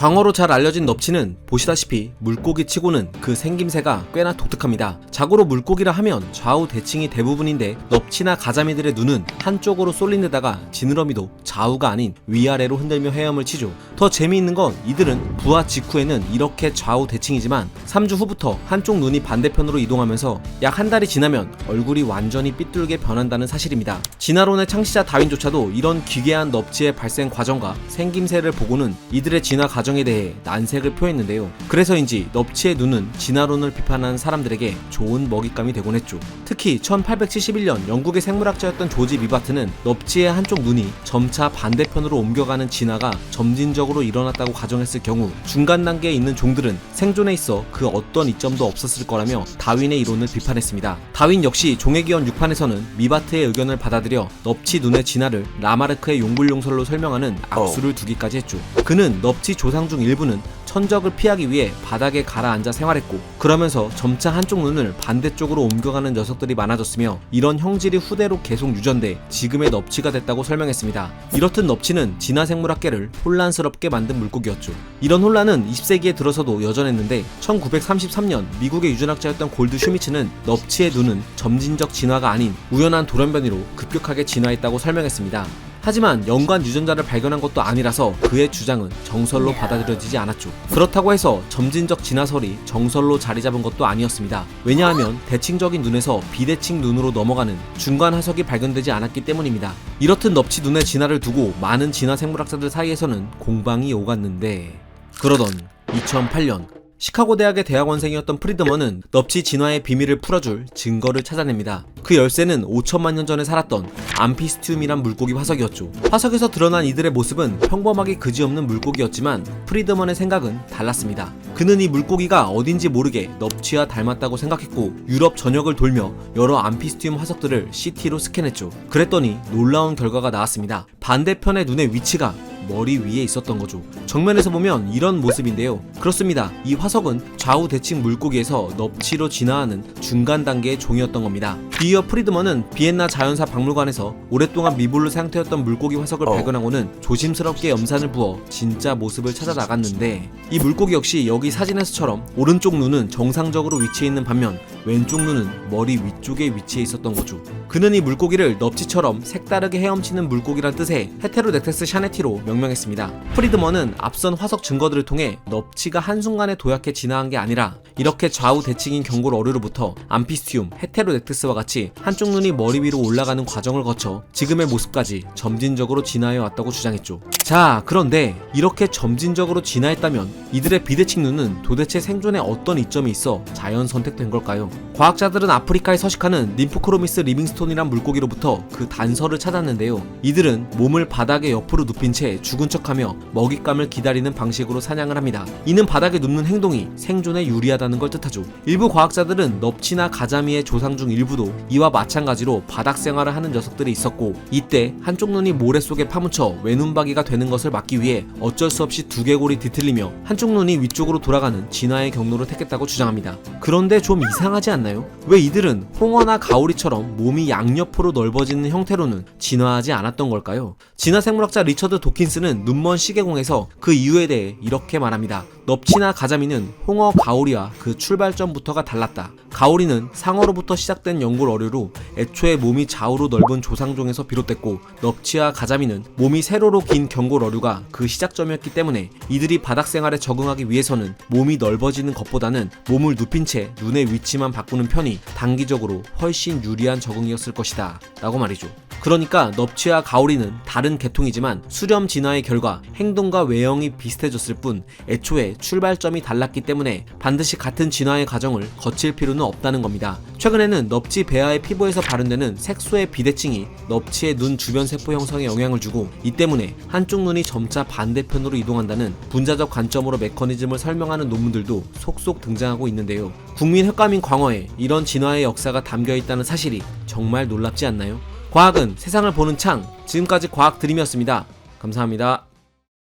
광어로 잘 알려진 넙치는 보시다시피 물고기 치고는 그 생김새가 꽤나 독특합니다. 자고로 물고기라 하면 좌우 대칭이 대부분인데 넙치나 가자미들의 눈은 한쪽으로 쏠린 데다가 지느러미도 좌우가 아닌 위아래로 흔들며 헤엄을 치죠. 더 재미있는 건 이들은 부화 직후에는 이렇게 좌우 대칭이지만 3주 후부터 한쪽 눈이 반대편으로 이동하면서 약 한 달이 지나면 얼굴이 완전히 삐뚤게 변한다는 사실입니다. 진화론의 창시자 다윈조차도 이런 기괴한 넙치의 발생 과정과 생김새를 보고는 이들의 진화 과정에 대해 난색을 표했는데요. 그래서인지 넙치의 눈은 진화론을 비판하는 사람들에게 좋은 먹잇감이 되곤 했죠. 특히 1871년 영국의 생물학자였던 조지 미바트는 넙치의 한쪽 눈이 점차 반대편으로 옮겨가는 진화가 점진적으로 일어났다고 가정했을 경우 중간 단계에 있는 종들은 생존에 있어 그 어떤 이점도 없었을 거라며 다윈의 이론을 비판했습니다. 다윈 역시 종의 기원 6판에서는 미바트의 의견을 받아들여 넙치 눈의 진화를 라마르크의 용불용설로 설명하는 악수를 두기까지 했죠. 그는 넙치 조상 중 일부는 천적을 피하기 위해 바닥에 가라앉아 생활했고 그러면서 점차 한쪽 눈을 반대쪽으로 옮겨가는 녀석들이 많아졌으며 이런 형질이 후대로 계속 유전돼 지금의 넙치가 됐다고 설명했습니다. 이렇듯 넙치는 진화생물학계를 혼란스럽게 만든 물고기였죠. 이런 혼란은 20세기에 들어서도 여전했는데 1933년 미국의 유전학자였던 골드 슈미츠는 넙치의 눈은 점진적 진화가 아닌 우연한 돌연변이로 급격하게 진화했다고 설명했습니다. 하지만 연관 유전자를 발견한 것도 아니라서 그의 주장은 정설로 받아들여지지 않았죠. 그렇다고 해서 점진적 진화설이 정설로 자리 잡은 것도 아니었습니다. 왜냐하면 대칭적인 눈에서 비대칭 눈으로 넘어가는 중간 화석이 발견되지 않았기 때문입니다. 이렇듯 넙치 눈의 진화를 두고 많은 진화 생물학자들 사이에서는 공방이 오갔는데 그러던 2008년 시카고 대학의 대학원생이었던 프리드먼은 넙치 진화의 비밀을 풀어줄 증거를 찾아냅니다. 그 열쇠는 5천만 년 전에 살았던 암피스티움이란 물고기 화석이었죠. 화석에서 드러난 이들의 모습은 평범하게 그지없는 물고기였지만 프리드먼의 생각은 달랐습니다. 그는 이 물고기가 어딘지 모르게 넙치와 닮았다고 생각했고 유럽 전역을 돌며 여러 암피스티움 화석들을 CT로 스캔했죠. 그랬더니 놀라운 결과가 나왔습니다. 반대편의 눈의 위치가 머리 위에 있었던 거죠. 정면에서 보면 이런 모습인데요. 그렇습니다. 이 화석은 좌우 대칭 물고기에서 넙치로 진화하는 중간 단계의 종이었던 겁니다. 뒤이어 프리드먼은 비엔나 자연사 박물관에서 오랫동안 미블로 상태였던 물고기 화석을 발견하고는 조심스럽게 염산을 부어 진짜 모습을 찾아 나갔는데 이 물고기 역시 여기 사진에서처럼 오른쪽 눈은 정상적으로 위치해 있는 반면 왼쪽 눈은 머리 위쪽에 위치해 있었던 거죠. 그는 이 물고기를 넙치처럼 색다르게 헤엄치는 물고기란 뜻의 헤테로넥테스 샤네티로 명명했습니다. 프리드먼은 앞선 화석 증거들을 통해 넙치가 한순간에 도약해 진화한 게 아니라 이렇게 좌우 대칭인 경골 어류로부터 암피스티움, 헤테로넥테스와 같이 한쪽 눈이 머리 위로 올라가는 과정을 거쳐 지금의 모습까지 점진적으로 진화해 왔다고 주장했죠. 자, 그런데 이렇게 점진적으로 진화했다면 이들의 비대칭 눈은 도대체 생존에 어떤 이점이 있어 자연 선택된 걸까요? 과학자들은 아프리카에 서식하는 ним프크로미스 리빙스톤이란 물고기로부터 그 단서를 찾았는데요. 이들은 몸을 바닥에 옆으로 눕힌 채 죽은 척하며 먹잇감을 기다리는 방식으로 사냥을 합니다. 이는 바닥에 눕는 행동이 생존에 유리하다는 걸 뜻하죠. 일부 과학자들은 넙치나 가자미의 조상 중 일부도 이와 마찬가지로 바닥 생활을 하는 녀석들이 있었고 이때 한쪽 눈이 모래 속에 파묻혀 외눈박이가 되는 것을 막기 위해 어쩔 수 없이 두개골이 뒤틀리며 한쪽 눈이 위쪽으로 돌아가는 진화의 경로를 택했다고 주장합니다. 그런데 좀 이상하지 않나요? 왜 이들은 홍어나 가오리처럼 몸이 양옆으로 넓어지는 형태로는 진화하지 않았던 걸까요? 진화생물학자 리처드 도킨스는 눈먼 시계공에서 그 이유에 대해 이렇게 말합니다. 넙치나 가자미는 홍어, 가오리와 그 출발점부터가 달랐다. 가오리는 상어로부터 시작된 연골 어류로 애초에 몸이 좌우로 넓은 조상종에서 비롯됐고 넙치와 가자미는 몸이 세로로 긴 경골 어류가 그 시작점이었기 때문에 이들이 바닥 생활에 적응하기 위해서는 몸이 넓어지는 것보다는 몸을 눕힌 채 눈의 위치만 바꾸는 편이 단기적으로 훨씬 유리한 적응이었을 것이다 라고 말이죠. 그러니까 넙치와 가오리는 다른 계통이지만 수렴 진화의 결과 행동과 외형이 비슷해졌을 뿐 애초에 출발점이 달랐기 때문에 반드시 같은 진화의 과정을 거칠 필요는 없다는 겁니다. 최근에는 넙치 배아의 피부에서 발현되는 색소의 비대칭이 넙치의 눈 주변 세포 형성에 영향을 주고 이 때문에 한쪽 눈이 점차 반대편으로 이동한다는 분자적 관점으로 메커니즘을 설명하는 논문들도 속속 등장하고 있는데요. 국민 횟감인 광어에 이런 진화의 역사가 담겨있다는 사실이 정말 놀랍지 않나요? 과학은 세상을 보는 창, 지금까지 과학 드림이었습니다. 감사합니다.